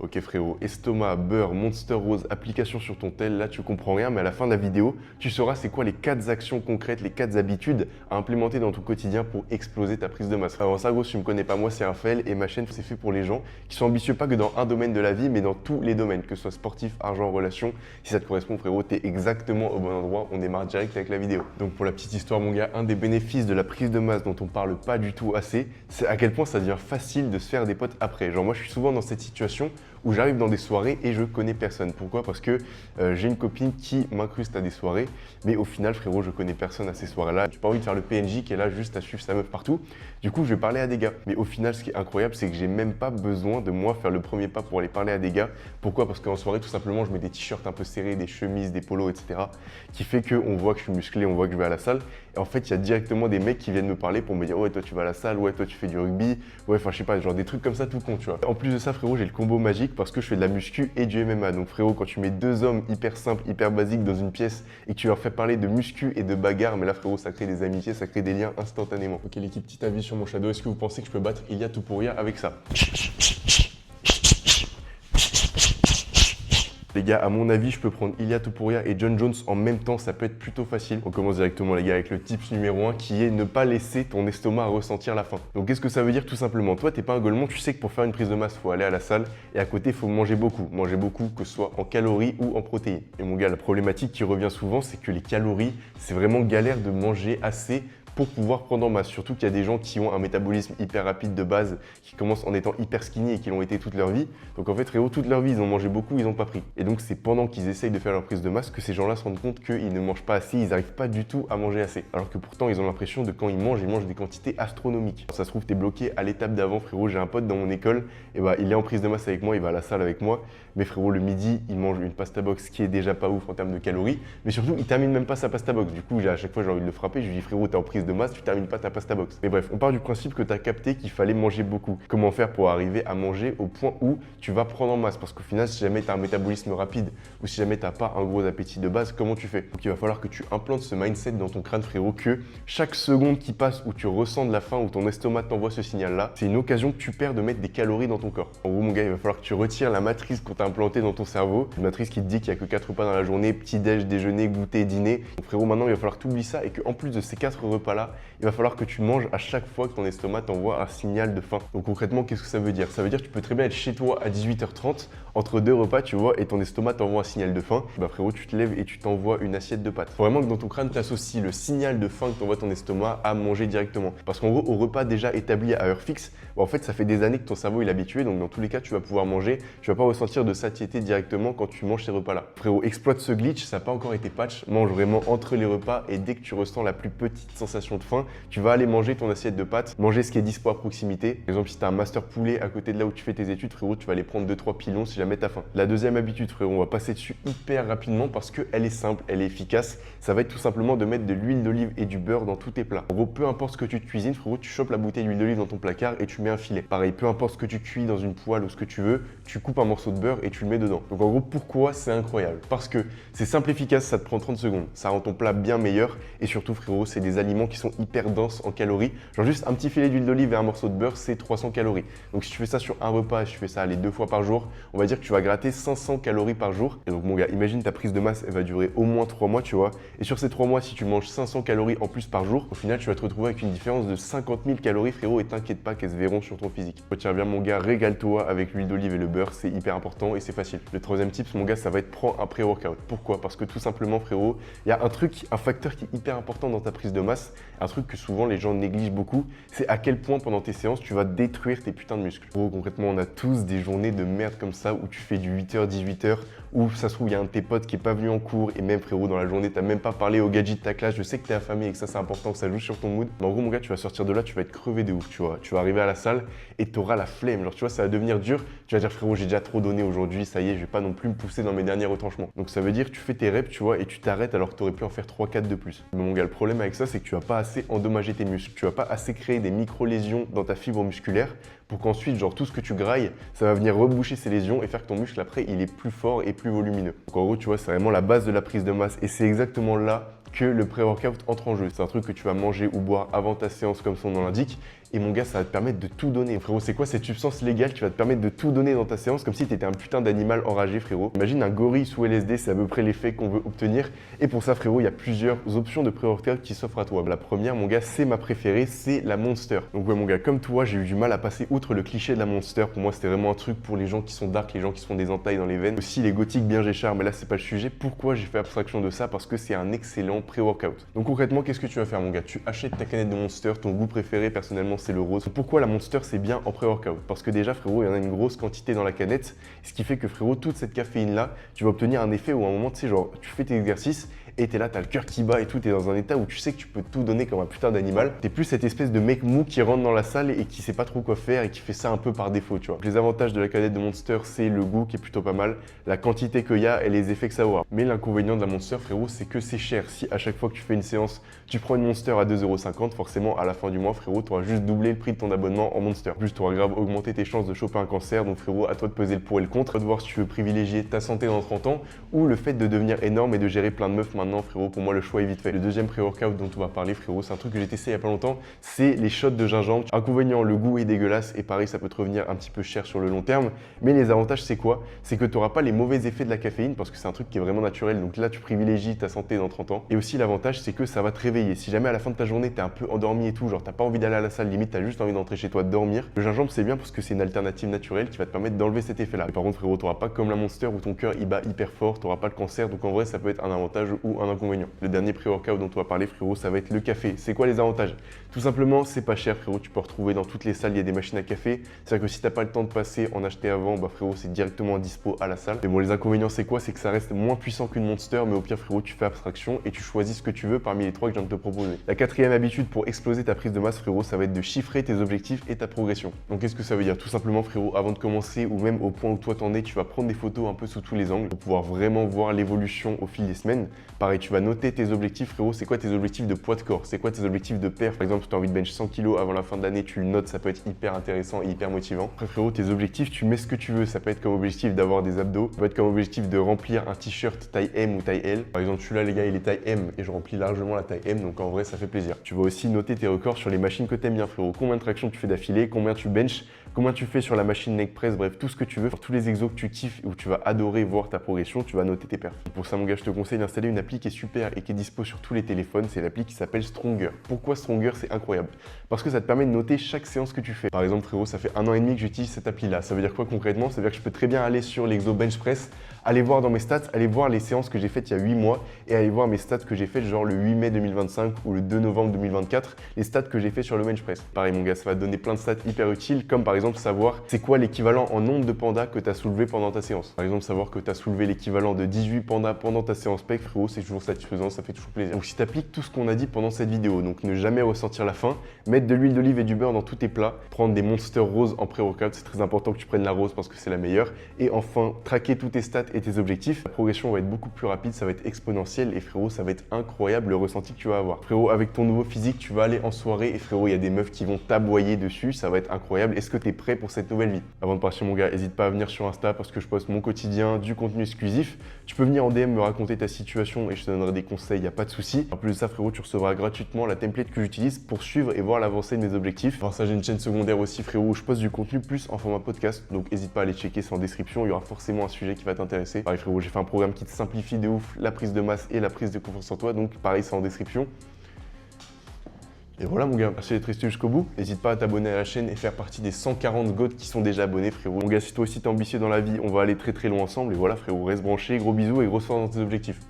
Ok frérot, estomac, beurre, Monster Rose, application sur ton tel, là tu comprends rien, mais à la fin de la vidéo, tu sauras c'est quoi les 4 actions concrètes, les 4 habitudes à implémenter dans ton quotidien pour exploser ta prise de masse. Avant ça, gros, si tu me connais pas, moi c'est Raphaël et ma chaîne c'est fait pour les gens qui sont ambitieux pas que dans un domaine de la vie, mais dans tous les domaines, que ce soit sportif, argent, relation. Si ça te correspond frérot, t'es exactement au bon endroit, on démarre direct avec la vidéo. Donc pour la petite histoire mon gars, un des bénéfices de la prise de masse dont on parle pas du tout assez, c'est à quel point ça devient facile de se faire des potes après. Genre moi je suis souvent dans cette situation où j'arrive dans des soirées et je connais personne. Pourquoi? Parce que j'ai une copine qui m'incruste à des soirées, mais au final, frérot, je connais personne à ces soirées-là. J'ai pas envie de faire le PNJ qui est là juste à suivre sa meuf partout. Du coup, je vais parler à des gars. Mais au final, ce qui est incroyable, c'est que j'ai même pas besoin de moi faire le premier pas pour aller parler à des gars. Pourquoi? Parce qu'en soirée, tout simplement, je mets des t-shirts un peu serrés, des chemises, des polos, etc. Qui fait qu'on voit que je suis musclé, on voit que je vais à la salle. Et en fait, il y a directement des mecs qui viennent me parler pour me dire ouais, toi tu vas à la salle, ouais, toi tu fais du rugby, ouais, enfin je sais pas, genre des trucs comme ça tout con, tu vois. En plus de ça, frérot, j'ai le combo magique parce que je fais de la muscu et du MMA. Donc frérot, quand tu mets deux hommes hyper simples, hyper basiques dans une pièce et que tu leur fais parler de muscu et de bagarre, mais là frérot, ça crée des amitiés, ça crée des liens instantanément. Ok l'équipe, petit avis sur mon shadow, est-ce que vous pensez que je peux battre Ilia Topuria avec ça? Les gars, à mon avis, je peux prendre Ilia Topuria et John Jones en même temps, ça peut être plutôt facile. On commence directement les gars avec le tips numéro 1 qui est ne pas laisser ton estomac ressentir la faim. Donc qu'est-ce que ça veut dire tout simplement? Toi, t'es pas un golemon, tu sais que pour faire une prise de masse, il faut aller à la salle et à côté, il faut manger beaucoup. Manger beaucoup, que ce soit en calories ou en protéines. Et mon gars, la problématique qui revient souvent, c'est que les calories, c'est vraiment galère de manger assez pour pouvoir prendre en masse. Surtout qu'il y a des gens qui ont un métabolisme hyper rapide de base, qui commencent en étant hyper skinny et qui l'ont été toute leur vie. Donc en fait, frérot, toute leur vie, ils ont mangé beaucoup, ils n'ont pas pris. Et donc c'est pendant qu'ils essayent de faire leur prise de masse que ces gens-là se rendent compte qu'ils ne mangent pas assez, ils n'arrivent pas du tout à manger assez. Alors que pourtant, ils ont l'impression de quand ils mangent des quantités astronomiques. Ça se trouve, t'es bloqué à l'étape d'avant, frérot. J'ai un pote dans mon école, et bah, il est en prise de masse avec moi, il va à la salle avec moi. Mais frérot, le midi, il mange une pasta box qui est déjà pas ouf en termes de calories. Mais surtout, il termine même pas sa pasta box. Du coup, à chaque fois, j'ai envie de le frapper. Je lui dis, frérot, t'es en prise de masse, tu termines pas ta pasta box. Mais bref, on part du principe que tu as capté qu'il fallait manger beaucoup. Comment faire pour arriver à manger au point où tu vas prendre en masse? Parce qu'au final, si jamais tu as un métabolisme rapide ou si jamais tu n'as pas un gros appétit de base, comment tu fais? Donc il va falloir que tu implantes ce mindset dans ton crâne, frérot, que chaque seconde qui passe où tu ressens de la faim, où ton estomac t'envoie ce signal-là, c'est une occasion que tu perds de mettre des calories dans ton corps. En gros, mon gars, il va falloir que tu retires la matrice qu'on t'a implantée dans ton cerveau, une matrice qui te dit qu'il n'y a que 4 repas dans la journée, petit-déj, déjeuner, goûter, dîner. Donc frérot, maintenant, il va falloir que tu oublies ça et qu'en plus de ces 4 repas-là, il va falloir que tu manges à chaque fois que ton estomac t'envoie un signal de faim. Donc concrètement, qu'est-ce que ça veut dire? Ça veut dire que tu peux très bien être chez toi à 18h30, entre 2 repas, tu vois, et ton estomac t'envoie un signal de faim. Bah frérot, tu te lèves et tu t'envoies une assiette de pâtes. Faut vraiment que dans ton crâne, tu associes le signal de faim que t'envoie ton estomac à manger directement. Parce qu'en gros, au repas déjà établi à heure fixe, bah en fait, ça fait des années que ton cerveau est habitué, donc dans tous les cas, tu vas pouvoir manger. Tu vas pas ressentir de satiété directement quand tu manges ces repas-là. Frérot, exploite ce glitch, ça n'a pas encore été patch. Mange vraiment entre les repas et dès que tu ressens la plus petite sensation de faim, tu vas aller manger ton assiette de pâtes, manger ce qui est dispo à proximité. Par exemple, si tu as un master poulet à côté de là où tu fais tes études, frérot, tu vas aller prendre 2-3 pilons si jamais tu as faim. La deuxième habitude, frérot, on va passer dessus hyper rapidement parce qu'elle est simple, elle est efficace. Ça va être tout simplement de mettre de l'huile d'olive et du beurre dans tous tes plats. En gros, peu importe ce que tu te cuisines, frérot, tu chopes la bouteille d'huile d'olive dans ton placard et tu mets un filet. Pareil, peu importe ce que tu cuis dans une poêle ou ce que tu veux, tu coupes un morceau de beurre et tu le mets dedans. Donc en gros, pourquoi c'est incroyable? Parce que c'est simple, efficace, ça te prend 30 secondes. Ça rend ton plat bien meilleur et surtout, frérot, c'est des aliments qui sont hyper denses en calories. Genre juste un petit filet d'huile d'olive et un morceau de beurre, c'est 300 calories. Donc si tu fais ça sur un repas, si tu fais ça les 2 fois par jour, on va dire que tu vas gratter 500 calories par jour. Et donc mon gars, imagine ta prise de masse, elle va durer au moins 3 mois, tu vois. Et sur ces 3 mois, si tu manges 500 calories en plus par jour, au final, tu vas te retrouver avec une différence de 50 000 calories, frérot. Et t'inquiète pas qu'elles se verront sur ton physique. Retiens bien mon gars, régale-toi avec l'huile d'olive et le beurre, c'est hyper important et c'est facile. Le troisième tip, mon gars, ça va être prends un pré-workout. Pourquoi? Parce que tout simplement, frérot, il y a un facteur qui est hyper important dans ta prise de masse, un truc que souvent les gens négligent beaucoup, c'est à quel point pendant tes séances, tu vas détruire tes putains de muscles. Gros, concrètement, on a tous des journées de merde comme ça où tu fais du 8h, 18h, où ça se trouve, il y a un de tes potes qui est pas venu en cours et même, frérot, dans la journée, t'as même pas parlé au gadget de ta classe. Je sais que t'es affamé et que ça, c'est important, que ça joue sur ton mood. Mais en gros, mon gars, tu vas sortir de là, tu vas être crevé de ouf, tu vois. Tu vas arriver à la salle et t'auras la flemme. Genre, tu vois, ça va devenir dur. Tu vas dire, frérot, j'ai déjà trop donné aujourd'hui, ça y est, je vais pas non plus me pousser dans mes derniers retranchements. Donc, ça veut dire que tu fais tes reps, tu vois, et tu t'arrêtes alors que tu aurais pu en faire 3-4 de plus. Mais mon gars, le problème avec ça, c'est que tu vas pas assez endommager tes muscles. Tu vas pas assez créer des micro-lésions dans ta fibre musculaire pour qu'ensuite, genre, tout ce que tu grailles, ça va venir reboucher ces lésions et faire que ton muscle, après, il est plus fort et plus volumineux. Donc, en gros, tu vois, c'est vraiment la base de la prise de masse et c'est exactement là que le pré-workout entre en jeu. C'est un truc que tu vas manger ou boire avant ta séance comme son nom l'indique et mon gars, ça va te permettre de tout donner. Frérot, c'est quoi cette substance légale qui va te permettre de tout donner dans ta séance comme si tu étais un putain d'animal enragé, frérot? Imagine un gorille sous LSD, c'est à peu près l'effet qu'on veut obtenir. Et pour ça, frérot, il y a plusieurs options de pré-workout qui s'offrent à toi. La première, mon gars, c'est ma préférée, c'est la Monster. Donc ouais, mon gars, comme toi, j'ai eu du mal à passer outre le cliché de la Monster. Pour moi, c'était vraiment un truc pour les gens qui sont dark, les gens qui se font des entailles dans les veines. Aussi les gothiques bien géchards, mais là, c'est pas le sujet. Pourquoi j'ai fait abstraction de ça? Parce que c'est un excellent pré-workout. Donc concrètement, qu'est-ce que tu vas faire, mon gars? Tu achètes ta canette de Monster, ton goût préféré, personnellement, c'est le rose. Pourquoi la Monster, c'est bien en pré-workout? Parce que déjà, frérot, il y en a une grosse quantité dans la canette, ce qui fait que, frérot, toute cette caféine-là, tu vas obtenir un effet où à un moment, tu sais, genre, tu fais tes exercices et t'es là, t'as le cœur qui bat et tout, t'es dans un état où tu sais que tu peux tout donner comme un putain d'animal. T'es plus cette espèce de mec mou qui rentre dans la salle et qui sait pas trop quoi faire et qui fait ça un peu par défaut, tu vois. Donc, les avantages de la canette de Monster, c'est le goût qui est plutôt pas mal, la quantité qu'il y a et les effets que ça aura. Mais l'inconvénient de la Monster, frérot, c'est que c'est cher. Si à chaque fois que tu fais une séance, tu prends une Monster à 2,50 €, forcément, à la fin du mois, frérot, t'auras juste doublé le prix de ton abonnement en Monster. En plus, t'auras grave augmenté tes chances de choper un cancer, donc frérot, à toi de peser le pour et le contre, de voir si tu veux privilégier ta santé dans 30 ans ou le fait de devenir énorme et de gérer plein de meufs maintenant, frérot. Pour moi, le choix est vite fait. Le deuxième pré-workout dont on va parler, frérot, c'est un truc que j'ai testé il y a pas longtemps, c'est les shots de gingembre. Inconvénient, le goût est dégueulasse et pareil, ça peut te revenir un petit peu cher sur le long terme. Mais les avantages, c'est quoi? C'est que tu n'auras pas les mauvais effets de la caféine parce que c'est un truc qui est vraiment naturel. Donc là, tu privilégies ta santé dans 30 ans. Et aussi, l'avantage, c'est que ça va te réveiller. Si jamais à la fin de ta journée, tu es un peu endormi et tout, genre t'as pas envie d'aller à la salle, limite, tu as juste envie d'entrer chez toi, de dormir, le gingembre, c'est bien parce que c'est une alternative naturelle qui va te permettre d'enlever cet effet-là. Par contre, frérot, tu n'auras pas comme la Monster où ton cœur il bat hyper fort, tu n'auras pas le cancer. Donc en vrai, ça peut être un avantage ou un inconvénient. Le dernier pré-workout dont on va parler, frérot, ça va être le café. C'est quoi les avantages? Tout simplement, c'est pas cher, frérot. Tu peux retrouver dans toutes les salles, il y a des machines à café. C'est-à-dire que si t'as pas le temps de passer, en acheter avant, bah frérot, c'est directement à dispo à la salle. Mais bon, les inconvénients, c'est quoi? C'est que ça reste moins puissant qu'une Monster, mais au pire, frérot, tu fais abstraction et tu choisis ce que tu veux parmi les trois que je viens de te proposer. La quatrième habitude pour exploser ta prise de masse, frérot, ça va être de chiffrer tes objectifs et ta progression. Donc qu'est-ce que ça veut dire? Tout simplement, frérot, avant de commencer ou même au point où toi t'en es, tu vas prendre des photos un peu sous tous les angles pour pouvoir vraiment voir l'évolution au fil des semaines. Pareil, tu vas noter tes objectifs, frérot. C'est quoi tes objectifs de poids de corps? C'est quoi tes objectifs de perf? Par exemple, si tu as envie de bench 100 kg avant la fin de l'année, tu le notes, ça peut être hyper intéressant et hyper motivant. Après, frérot, tes objectifs, tu mets ce que tu veux. Ça peut être comme objectif d'avoir des abdos, ça peut être comme objectif de remplir un t-shirt taille M ou taille L. Par exemple, celui-là, les gars, il est taille M et je remplis largement la taille M, donc en vrai, ça fait plaisir. Tu vas aussi noter tes records sur les machines que tu aimes bien, frérot. Combien de tractions tu fais d'affilée, combien tu benches, combien tu fais sur la machine leg press, bref, tout ce que tu veux. Sur tous les exos que tu kiffes où tu vas adorer voir ta progression, tu vas noter tes perfs. Pour ça, mon gars, je te conseille d'installer une appli qui est super et qui est dispo sur tous les téléphones. C'est l'appli qui s'appelle Stronger. Pourquoi Stronger? C'est incroyable. Parce que ça te permet de noter chaque séance que tu fais. Par exemple, frérot, ça fait 1 an et demi que j'utilise cette appli-là. Ça veut dire quoi concrètement? Ça veut dire que je peux très bien aller sur l'exo bench press, aller voir dans mes stats, aller voir les séances que j'ai faites il y a 8 mois et aller voir mes stats que j'ai faites genre le 8 mai 2025 ou le 2 novembre 2024, les stats que j'ai fait sur le bench press. Pareil, mon gars, ça va te donner plein de stats hyper utiles, comme par exemple savoir c'est quoi l'équivalent en nombre de pandas que tu as soulevé pendant ta séance. Par exemple, savoir que tu as soulevé l'équivalent de 18 pandas pendant ta séance pec, frérot, c'est toujours satisfaisant, ça fait toujours plaisir. Donc si tu appliques tout ce qu'on a dit pendant cette vidéo, donc ne jamais ressentir la faim, mettre de l'huile d'olive et du beurre dans tous tes plats, prendre des Monster roses en pré-workout, c'est très important que tu prennes la rose parce que c'est la meilleure, et enfin traquer tous tes stats et tes objectifs, la progression va être beaucoup plus rapide, ça va être exponentiel et frérot, ça va être incroyable le ressenti que tu vas avoir. Frérot, avec ton nouveau physique, tu vas aller en soirée et frérot, il y a des meufs qui vont t'aboyer dessus, ça va être incroyable. Est-ce que tu es prêt pour cette nouvelle vie? Avant de partir, mon gars, n'hésite pas à venir sur Insta parce que je poste mon quotidien, du contenu exclusif. Tu peux venir en DM me raconter ta situation et je te donnerai des conseils, il n'y a pas de souci. En plus de ça, frérot, tu recevras gratuitement la template que j'utilise pour suivre et voir l'avancée de mes objectifs. Enfin, ça, j'ai une chaîne secondaire aussi, frérot, où je poste du contenu plus en format podcast. Donc, n'hésite pas à aller checker, c'est en description. Il y aura forcément un sujet qui va t'intéresser. Pareil, frérot, j'ai fait un programme qui te simplifie de ouf la prise de masse et la prise de confiance en toi. Donc, pareil, c'est en description. Et voilà mon gars, merci d'être resté jusqu'au bout. N'hésite pas à t'abonner à la chaîne et faire partie des 140 goats qui sont déjà abonnés, frérot. Mon gars, si toi aussi t'es ambitieux dans la vie, on va aller très très loin ensemble. Et voilà frérot, reste branché, gros bisous et grosse force dans tes objectifs.